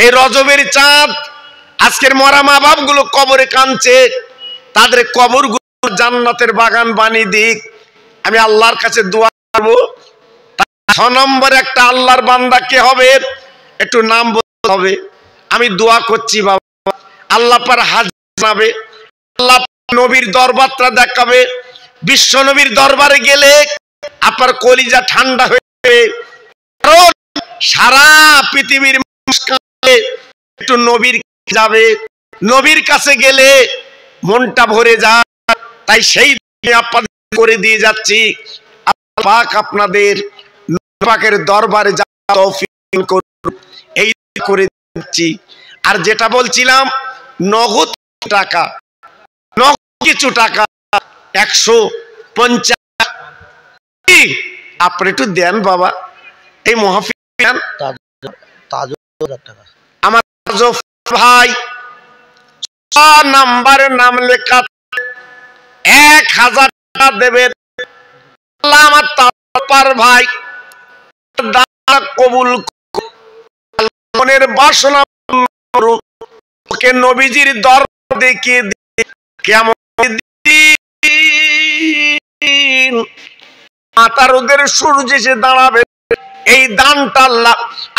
এই রজবের চাঁদ আজকের মরা মা বাপ গুলো কবরে কাঁদছে, তাদের কবর গুলো জান্নাতের বাগান বানিয়ে দিক, আমি আল্লাহর কাছে দোয়া করব। 6 নম্বর একটা আল্লাহর বান্দা কে হবে একটু নাম বলতে হবে। আমি দোয়া করছি বাবা, আল্লাহ পার হাজির জানাবে, আল্লাহ নবীর দরবারটা দেখাবে। বিশ্ব নবীর দরবারে গেলে আপনার কলিজা ঠান্ডা হয়ে যাবে, কারণ সারা পৃথিবীর মানুষ একটু নবীর যাবে, নবীর কাছে গেলে মনটা ভরে যায়। তাই সেই আপনাদের করে দিয়ে যাচ্ছি, আল্লাহ পাক আপনাদের পাকের দরবারে যাওয়ার তৌফিক করুন, এই করে দিচ্ছি। আর যেটা বলছিলাম নগদ টাকা, নগদ কিছু টাকা 150 আপনি একটু দেন বাবা, এই মাহফিল দেন। আমার ভাই 6 নাম্বারের নাম লেখা 1000 টাকা দেবেন। আল্লাহ আমার তার ভাই কবুল মনের বাসনা করুন, ওকে নবীজির দরবার দেখিয়ে কেমন মাতার ওদের সূর্য এসে দাঁড়াবে, এই দানটা আল্লাহ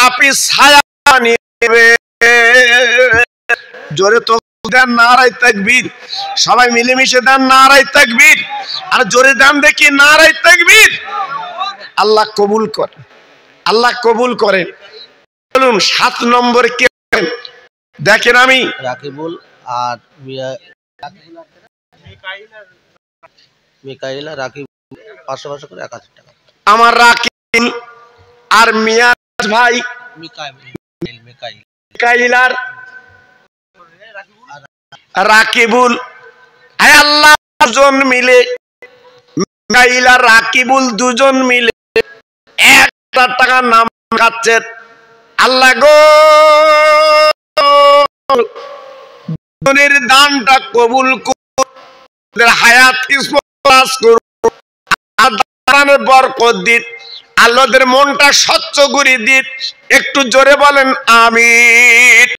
আপনি ছায়া নিয়ে নেবে। জোরে তো দেন নারায়ে তাকবীর, সবাই মিলেমিশে দেন নারায়ে তাকবীর, আর জোরে দেন দেখি নারায়ে তাকবীর। আল্লাহ কবুল করেন, আল্লাহ কবুল করেন। বলুন 7 নম্বর কে দেখেন? আমি রাকিবুল আর মিকাইল আর রাকিব 500 করে 1000 টাকা। আমার রাকিব আর মিয়াজ ভাই মিকাইল আর রাকিবুল, আয় আল্লাহ দুজন মিলে, মিকাইল আর রাকিবুল দুজন মিলে 1000 টাকা নাম খাচ্ছেন। আল্লাহ গো দুজনের দানটা কবুল করুন, হায়াত কিসমত করুন, আর বরকত দিন, আল্লাহদের মনটা স্বচ্ছ করে দিন। একটু জোরে বলেন আমিন।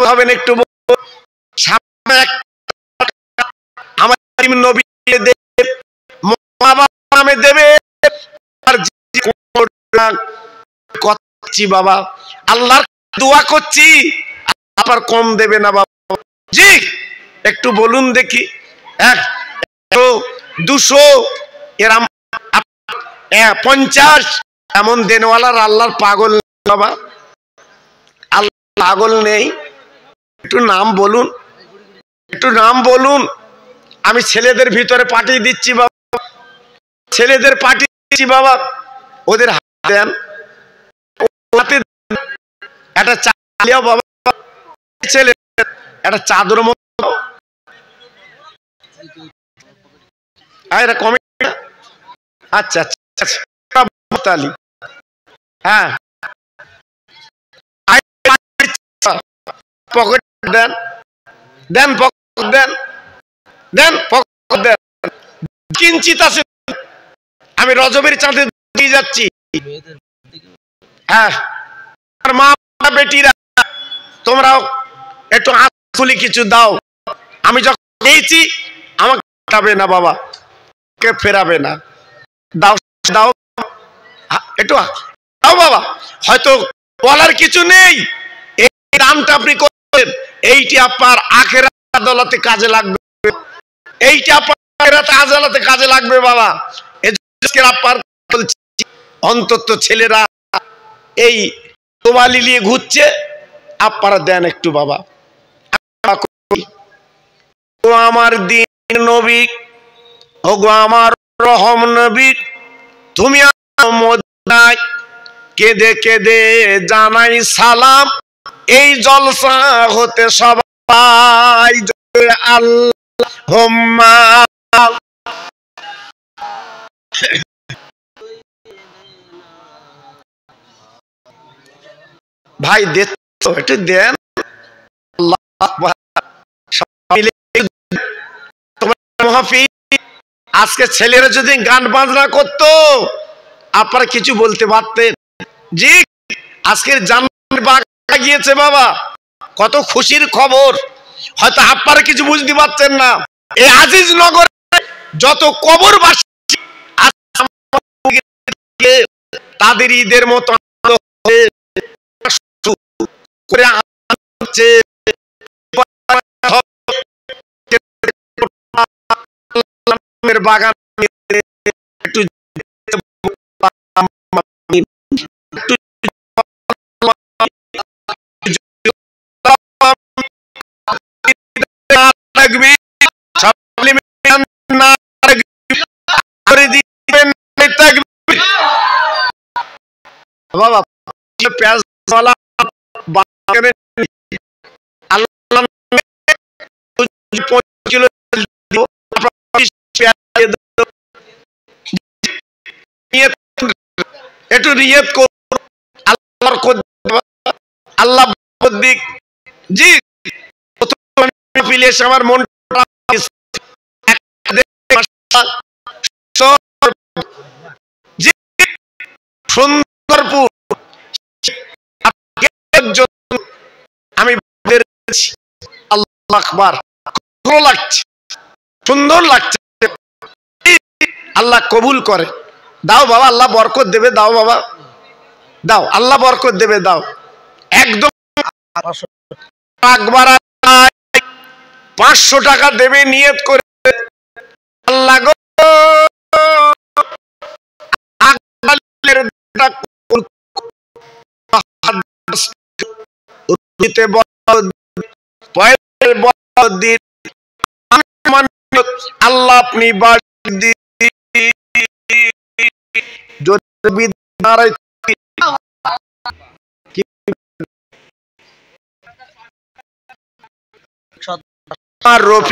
হবেন একটু আমার নবী নামে দেবে। বাবা আল্লাহর দোয়া করছি, আবার কম দেবে না বাবা। জি একটু বলুন দেখি, 100 200 এরম 50 এমন দেনওয়ালার আল্লাহর পাগল বাবা, আল্লাহ পাগল নেই। একটু নাম বলুন, একটু নাম বলুন। আমি ছেলেদের ভিতরে পাঠিয়ে দিচ্ছি বাবা, ছেলেদের পাঠিয়ে দিচ্ছি বাবা, ওদের হাত দেন, একটা চালিয়াও বাবা, ছেলে একটা চাদর মতো কমে। আচ্ছা আচ্ছা তালি, হ্যাঁ পকেট দেন, দেন পকেট দেন, দেন পকেট দেন। কিঞ্চিত আছে, আমি রজবের চাঁদে দিয়ে যাচ্ছি। হ্যাঁ মা বেটিরা তোমরাও একটু আঁকুলি কিছু দাও। আমি যখন দিয়েছি আমাকে ফেরাবে না বাবা, কে ফেরাবে না, দাও দাও একটু দাও বাবা। হয়তো বলার কিছু নেই, এই দামটা আপনি করবেন, এইটি আপনার আখেরাত আদালতে কাজে লাগবে, এইটা আপনার আখেরাত আদালতে কাজে লাগবে বাবা। আপনার অন্তত ছেলেরা এই তোবালি নিয়ে ঘুরছে, আপনারা দেন একটু বাবা। ও আমার দিন নবী, ও গো আমার রহম নবী, তুমি মদিনায় কেঁদে কেঁদে জানাই সালাম, এই জলসা হতে সবাই আল্লাহুম্মা। ভাই দেখো একটু দেন, আল্লাহু আকবার। আজকে ছেলেরা যদি গান বাজনা করতো আপনারা কিছু বলতে পারতেন। জি, আজকের জান্নাতের বাগ গিয়েছে বাবা, কত খুশির খবর। হয়তো আপনারা কিছু বুঝতে পারছেন না। এই আজিজ নগরে যত কবরবাসী তাদের ঈদের মতো করে বাগান একটু বাবা পেঁয়াজওয়ালা একটু নিয়ত করুন আল্লাহ দিক। জি, আমার মন সুন্দরপুর আমি আল্লাহ আকবার, ভালো লাগছে, সুন্দর লাগছে। আল্লাহ কবুল করে। দাও বাবা, আল্লাহ বরকত দেবে, দাও বাবা দাও, আল্লাহ বরকত দেবে, দাও। একদম 500 টাকা দেবে নিয়ত করে। আল্লাহ গো আল্লাহ আপনি রফি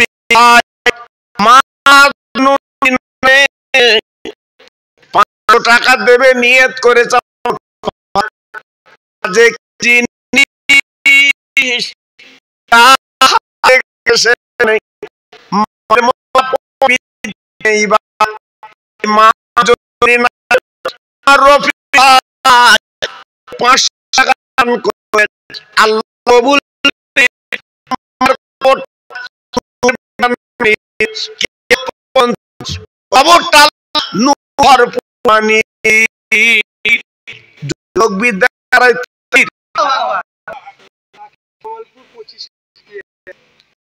500 টাকা দেবে নিয়ত করে।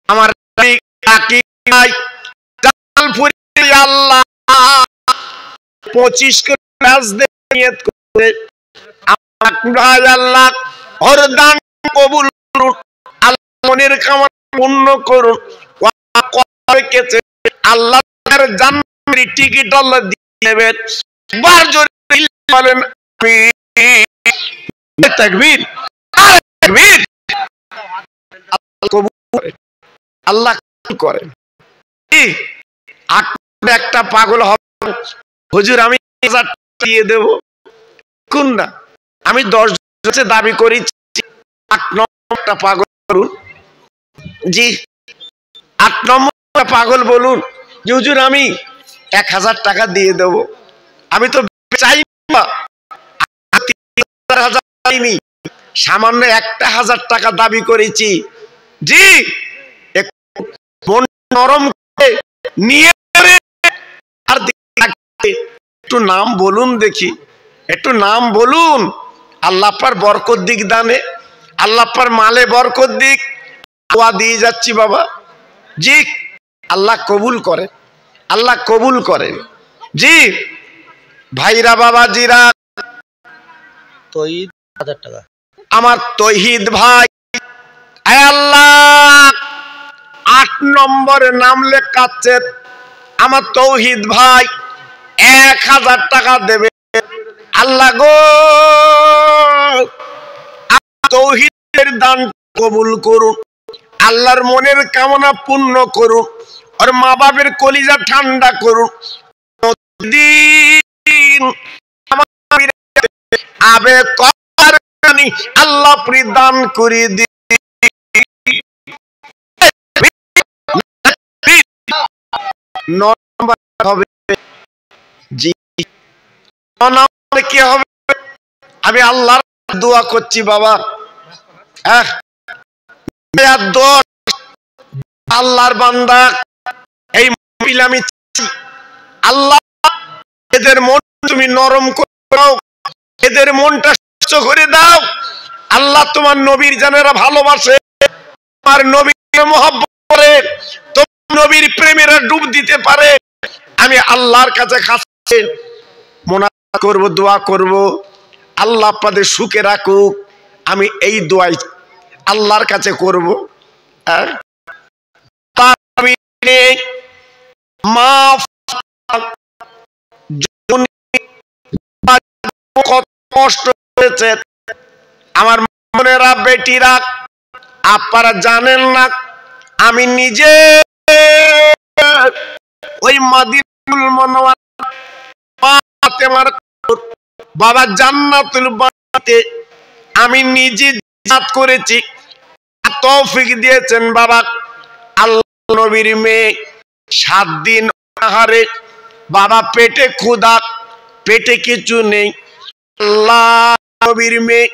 আমার আল্লাহ 25 করে আল্লাহ ওর দান কবুল করুন, আল্লাহ মনের কামনা পূর্ণ করুন। আল্লাহ জান্নাতের টিকিট আল্লাহ দিয়ে দেবেন। বার জোরে বলেন তাকবীর, তাকবীর। আল্লাহ কবুল করেন, আল্লাহ কবুল করেন। একটা পাগল হবে, হুজুর আমি 1000 দিয়ে দেব, কোন না আমি 10 দাবি করি, 8 নম্বরটা পাগল করুন। জি, 8 নম্বরটা পাগল বলুন যে হুজুর আমি 1000 টাকা দিয়ে দেব। আমি তো চাই না, সামান্য 1000 টাকা দাবি করেছি। জি, মন নরম করে নিয়ে আর একটু নাম বলুন দেখি, একটু নাম বলুন। আল্লাহ পার বরকত দিক দানে, আল্লাহ পার মালে বরকত দিক। দোয়া দিয়ে যাচ্ছি বাবা। জি, আল্লাহ কবুল করে, আল্লাহ কবুল করেন। জি ভাইরা বাবাজিরা, তৈদ 1000 টাকা আমার তৌহিদ ভাই, আল্লাহ 8 নম্বরে নাম লেখাচ্ছে আমার তৌহিদ ভাই, 1000 টাকা দেবে। আল্লাহ গো তৌহিদের দান কবুল করুন, আল্লাহর মনের কামনা পূর্ণ করুন, আর মা বাপের কলিজা ঠান্ডা করুন। আবে করানি আল্লাহ প্রদান করে দি। হবে জি, কি হবে? আমি আল্লাহর দোয়া করছি বাবা, আল্লাহর বান্দা এই আমি আল্লাহ এদের মন তুমি নরম করে দাও, এদের মনটা সুস্থ করে দাও। আল্লাহ তোমার নবীর জানেরা ভালোবাসে, তোমার নবীর মহব্বত করে, তোমার নবীর প্রেমেরা ডুব দিতে পারে। আমি আল্লাহর কাছে খাসে মোনাজাত করব, দোয়া করব, আল্লাহ আপনাদের সুখে রাখুক। আমি এই দোয়াই আল্লাহর কাছে করব। মাফ কত কষ্ট হয়েছে আমার মনেরা বেটিরা, আপনারা জানেন না আমি নিজে ওই মদিনাতুল মুনাওয়ারা বাবা জান্নাতুল বাড়িতে আমি নিজে জিয়ারত করেছি। তৌফিক দিয়েছেন বাবা আল্লাহ। নবীর মেয়ে 7 দিন আহারে, বাবা পেটে ক্ষুধা, পেটে কিছু নেই। আল্লাহ নবীর মেয়ে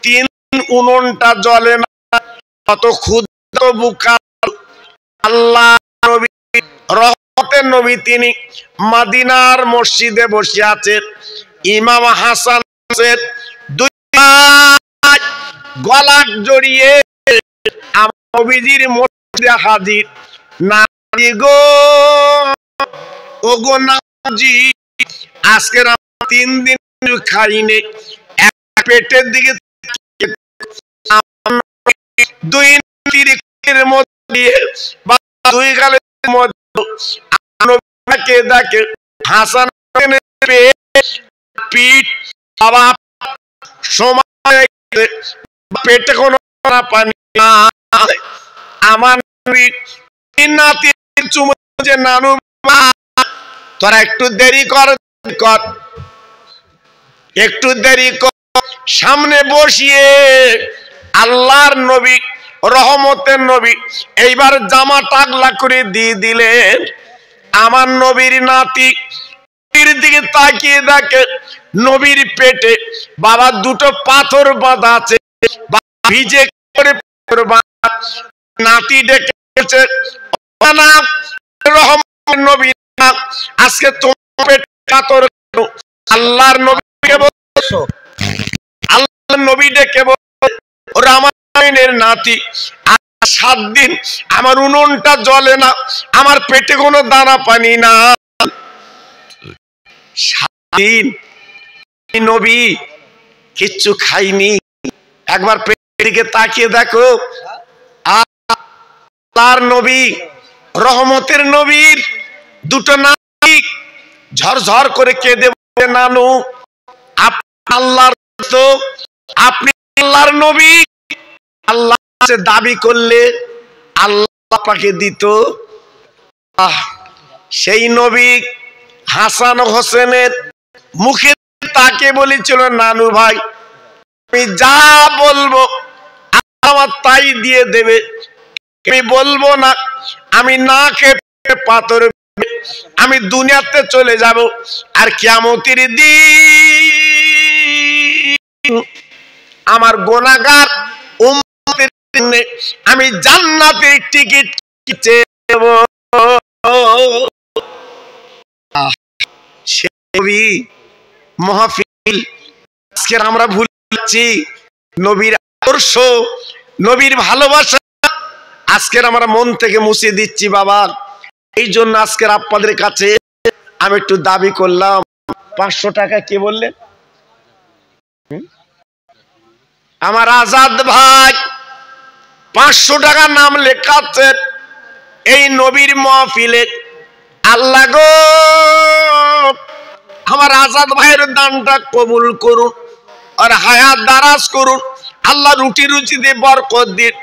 3 দিন উনুনটা জ্বলে না, কত ক্ষুধা বুকা। আল্লাহ নবী রহমতের নবী, তিনি মদিনার মসজিদে বসে আছেন। ইমাম হাসান 2 গলা জড়িয়ে আমার নবীজির মসজিদে হাজির। নাজি গো ও গো নাজি, আজকের 3 দিন খাইনি, এক পেটের দিকে 2 তিরিকের মধ্যে বা 2 গালের মধ্যে দেখে হাসান পিঠ বাবা সময় পেটে কোনো পানি না। আমার নাতি চুমছে, নানু তোরা একটু দেরি কর, একটু দেরি কর। সামনে বসিয়ে আল্লাহর নবী রহমতের নবী এইবার জামা টাগলা করে দিয়ে দিলেন। আমার নবীর নাতি দিকে তাকিয়ে দেখে নবীর পেটে বাবা 2টো পাথর বাঁধা আছে, ভিজে করে নাতি ডেকেছে, রহমতের নবী আজকে তোমার পেটে পাথর। আল্লাহর নবীকে বলছো, আল্লাহর নবী ডেকে বলছে ওরা আমার নাতি 7 দিন আমার উনুনটা জ্বলে না, আমার পেটে কোনো দানা পানি না। 7 দিন নবী কিচ্ছু খাইনি। একবার পেটের দিকে তাকিয়ে দেখো, আল্লাহর নবী রহমতের নবীর 2টো নাতি ঝরঝর করে কেঁদে বলে, নানু আপনি আল্লাহর, আপনি আল্লাহর নবী, আল্লাহ দাবি করলে আল্লাহ আপনাকে দিত। সেই নবী হাসান হোসেনের মুখে তাকে বলেছিল, নানু ভাই আমি যা বলবো আমার তাই দিয়ে দেবে, আমি বলবো না আমি না খেয়ে পাথর আমি দুনিয়াতে চলে যাব। আর কিয়ামতের দিন আমার গুনাহগার উম্মতের জন্য আমি জান্নাতের টিকিট দেব। মাহফিল আজকে আমরা ভুলে যাচ্ছি, নবীর আদর্শ, নবীর ভালোবাসা আজকের আমরা মন থেকে মুছে দিচ্ছি বাবা। এই জন্য আজকের আপনাদের কাছে আমি একটু দাবি করলাম, 500 টাকা কে বললেন? আমার আজাদ ভাই 500 টাকা নাম লেখাচ্ছে, এই নবীর মাহফিলে আল্লাহ গো আমার আজাদ ভাইয়ের দানটা কবুল করুন আর হায়াত দারাজ করুন। আল্লাহ রুটি রুচিতে বরকত দিন।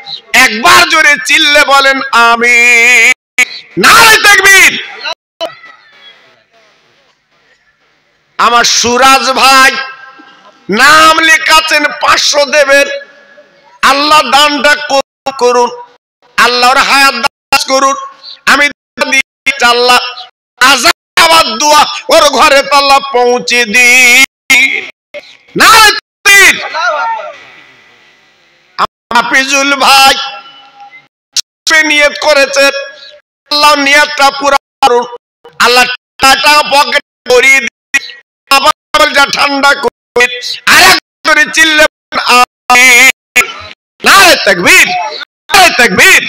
একবার জোরে চিল্লে বলেন আমিন। নারে তাকবীর। আমার সুরাজ ভাই নাম লেখাছেন 500 দেবেন। আল্লাহ দানটা কবুল করুন, আল্লাহর হায়াত দারাজ করুন। আমি আল্লাহ আজাদ দোয়া ওর ঘরে আল্লাহ পৌঁছে দিন। নারে তাকবীর। হাফিজুল ভাই নিয়ত করেছেন, আল্লাহ নিয়তটা পুরা করুন। আল্লাহ টাকা পকেট ভরিয়ে দিন, ঠান্ডা করে। আরেকজনে চিল্লে আমিন। নারে তাকবীর, নারে তাকবীর।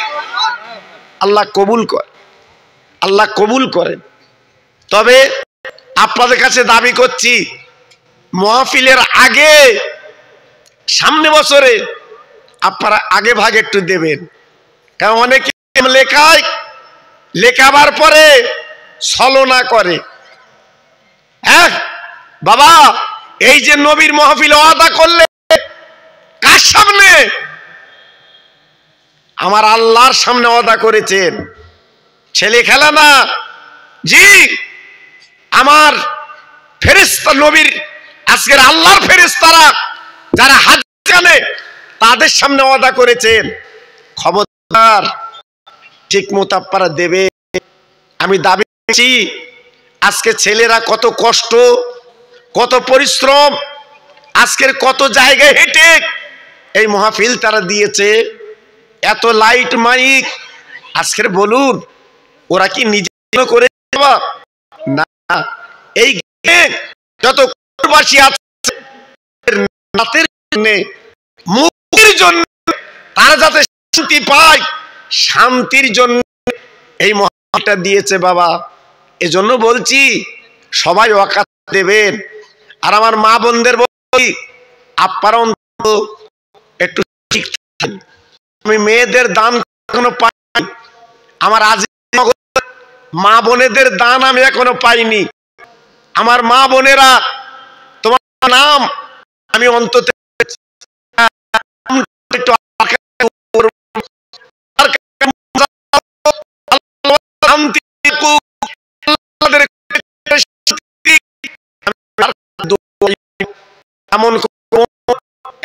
আল্লাহ কবুল করে, আল্লাহ কবুল করেন। তবে আপনাদের কাছে দাবি করছি মাহফিলের আগে সামনে বছরে আপনারা আগে ভাগে একটু দেবেন। কারণ অনেকে লেখায়, লেখাবার পরে ছলনা করে। হ্যাঁ বাবা, এই যে নবীর মাহফিল ওয়াদা করলে কার সামনে? আমার আল্লাহর সামনে ওয়াদা করেছেন। ছেলে খেলা না, জি আমার ফেরেশতা নবীর আজকের আল্লাহর ফেরেশতারা যারা হাজ জানে তাদের সামনে ওয়াদা করেছেন। খবরদার ঠিক মতো আপনারা দেবে। আমি দাবি করছি আজকে ছেলেরা কত কষ্ট, কত পরিশ্রম, আজকের কত জায়গায় হেঁটে এই মাহফিল তারা দিয়েছে। এত লাইট মাইক, আজকের বলুন ওরা কি নিজে করে না? এই যত বাসী আছে মুক্তির জন্য, তারা যাতে শান্তি পায়, শান্তির জন্য এই মহাটা দিয়েছে বাবা। এজন্য বলছি সবাই ওয়াকাত দেবেন। আর আমার মা বোনদের বলি আপনারা অন্তত একটু ঠিক থাকেন। আমি মেয়েদের দান এখনো পাইনি, আমার আজ মা বোনেদের দান আমি এখনো পাইনি। আমার মা বোনেরা তোমার নাম আমি অন্তত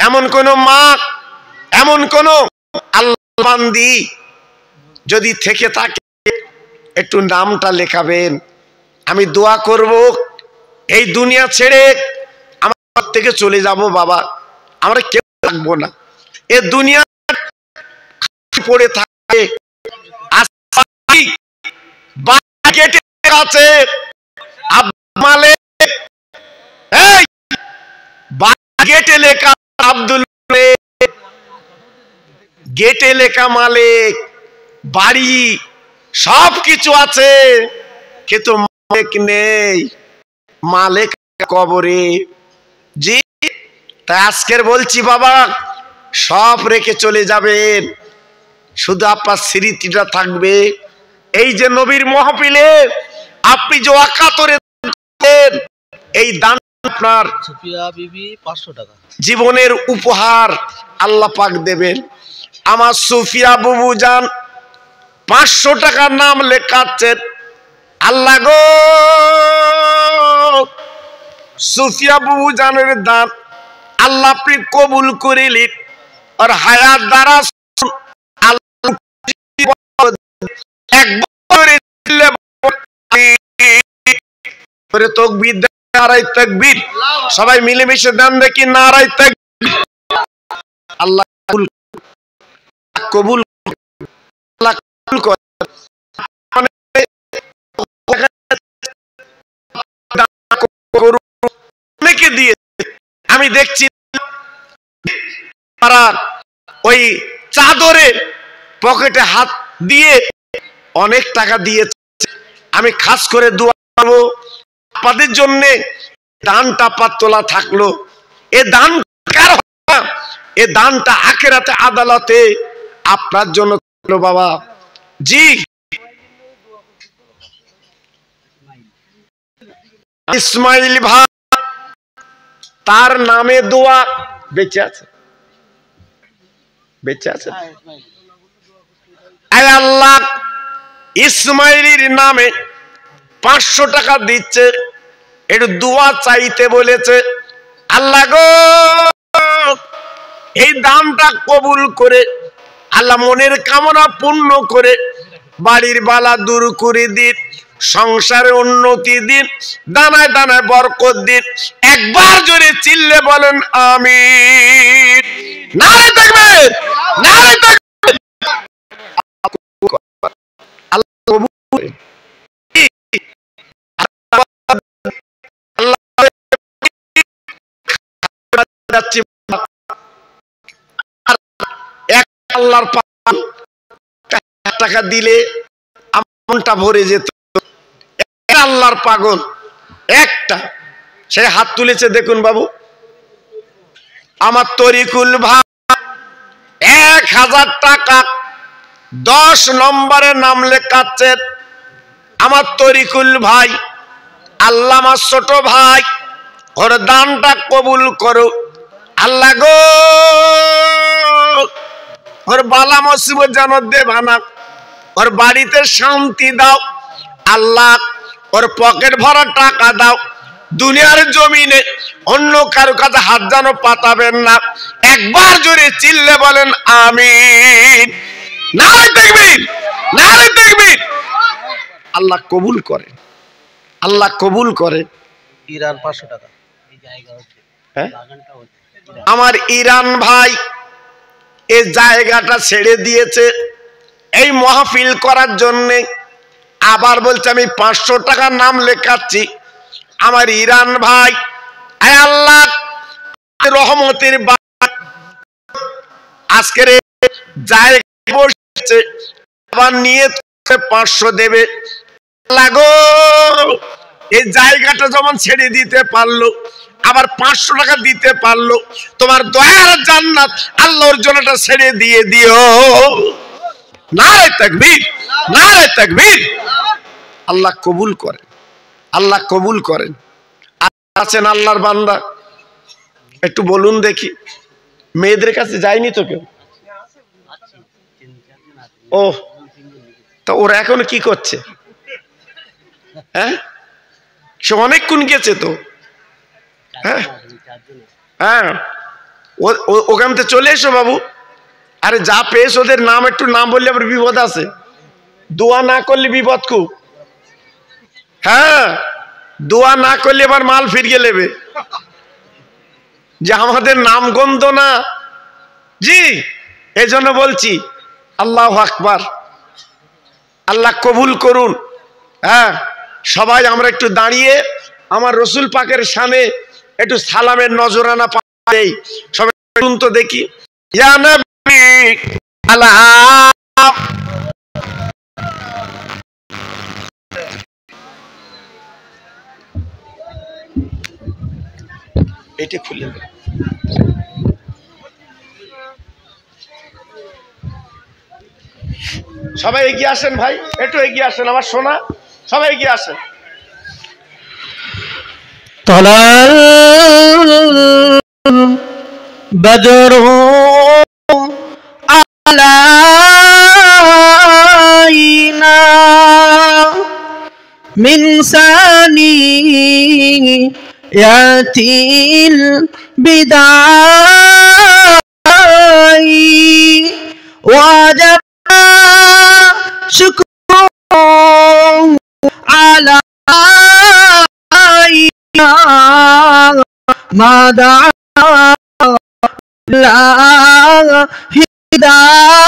এমন কোন মা, এমন কোন আল্লাহ বান্দি যদি থেকে থাকে একটু নামটা লেখাবেন। আমি দোয়া করব এই দুনিয়া ছেড়ে আমার থেকে চলে যাব বাবা, আমরা কেউ থাকবো না। এ দুনিয়া পড়ে থাকে আছে মালিক, এই গেটে লেখা আব্দুল, গেটে লেখা মালিক, বাড়ি সব কিছু আছে কিন্তু মালিক নেই। মালিক কবরে। জি তাই আজকের বলছি বাবা সব রেখে চলে যাবেন, শুধু আপনার স্মৃতিটা থাকবে। এই যে নবীর মাহফিলে আপনি যে ওয়াকাতরে এই দান আপনার সুফিয়া বিবি 500 টাকা জীবনের উপহার আল্লাহ পাক দেবেন। আমার সুফিয়া বুবু জান 500 টাকার নাম লেখাচ্ছেন। আল্লাহ গো সুফিয়া বুবু জানের দান আল্লাহ আপনি কবুল করিলেন আর হায়াত দ্বারা সবাই মিলেমিশে দেন দেখি নারাই তাকবীর। আল্লাহ কবুল অনেকে দিয়ে আমি দেখছি তারা ওই চাদরে পকেটে হাত দিয়ে অনেক টাকা দিয়েছে। আমি খাস করে দোয়া করব আপনাদের জন্য। দানটা পাতলা থাকলো, এ দান কার হবে? এ দানটা আখিরাতে আদালতে আপনার জন্য বাবা। জি ইসমাইল ভাই, তার নামে দোয়া। বেঁচে আছে? বেঁচে আছে? আয় আল্লাহ, ইসমাইলের নামে 500 টাকা দিচ্ছে, একটু দোয়া চাইতে বলেছে। আল্লাহ গো, এই দানটা কবুল করে আল্লাহ মনের কামনা পূর্ণ করে বাড়ির বালা দূর করে দিন, সংসারে উন্নতি দিন, দানায় দানায় বরকত দিন। একবার জোরে চিল্লে বলেন আমিন। নারে তাকবীর, নারে তাকবীর। আল্লাহ কবুল করে। আল্লাহর টাকা দিলে মনটা ভরে যেত। আল্লাহর পাগল একটা, সে হাত তুলেছে দেখুন বাবু, আমার তরিকুল ভাই 1000 টাকা 10 নম্বরে নাম লেখাচ্ছে। আমার তরিকুল ভাই, আল্লাহ আমার ছোট ভাই, ওর দানটা কবুল করো। আল্লাহ গো, ওর বালা মুসিবত যেন দেবা না, ওর বাড়িতে শান্তি দাও। আল্লাহ, ওর পকেট ভরা টাকা দাও। দুনিয়ার জমিনে অন্য কারো কাছে হাত যেন পাতাবেন না। একবার জোরে চিল্লে বলেন আমিন। নারে তাকবীর, নারে তাকবীর। আল্লাহ কবুল করে, আল্লাহ কবুল করে। ইরান 500 টাকা। এই জায়গা হচ্ছে, হ্যাঁ, বাগানটা হচ্ছে আমার ইরান ভাই এই জায়গাটা ছেড়ে দিয়েছে এই মাহফিল করার জন্য। আবার বলছে আমি 500 টাকার নাম লেখাচ্ছি। আমার ইরান ভাই, আয় আল্লাহ রহমতের আজকের জায়গায় বসেছে, আবার নিয়ে 500 দেবে। লাগো, এই জায়গাটা যেমন ছেড়ে দিতে পারলো, আবার 500 টাকা দিতে পারলো। তোমার দয়ার জান্নাত আল্লাহর জন্যটা ছেড়ে দিয়ে দিও। নারে তাকবীর, নারে তাকবীর। আল্লাহ কবুল করেন, আল্লাহ কবুল করেন। আছেন আল্লাহর বান্দা, একটু বলুন দেখি, মেয়েদের কাছে যায়নি তো কেউ? ও, তা ওরা এখন কি করছে? হ্যাঁ, সে অনেকক্ষণ গেছে তো। হ্যাঁ হ্যাঁ, ওখান থেকে চলে এসো বাবু। আরে যা পেয়েছ ওদের নাম, একটু নাম বললে আবার বিপদ আছে, দোয়া না করলে বিপদ খুব। হ্যাঁ, দোয়া না করলে এবার মাল ফিরিয়ে নেবে যে আমাদের নাম গন্ধ না। জি, এই জন্য বলছি আল্লাহু আকবার, আল্লাহ কবুল করুন। হ্যাঁ, সবাই আমরা একটু দাঁড়িয়ে আমার রসুল পাকের শানে একটু সালামের নজরানা পাই। সবাই শুন তো দেখি। ইয়া নবী আল্লাহ, এটা খুলে দেন। সবাই এগিয়ে আসেন ভাই, একটু এগিয়ে আসেন আমার সোনা, সবাই এগিয়ে আসেন। তলাল বদরু আলাইনা মিন সানিয়াতিল বিদাই ওয়াজব শুকরু আলাইনা মা দাআ লা হিদায়া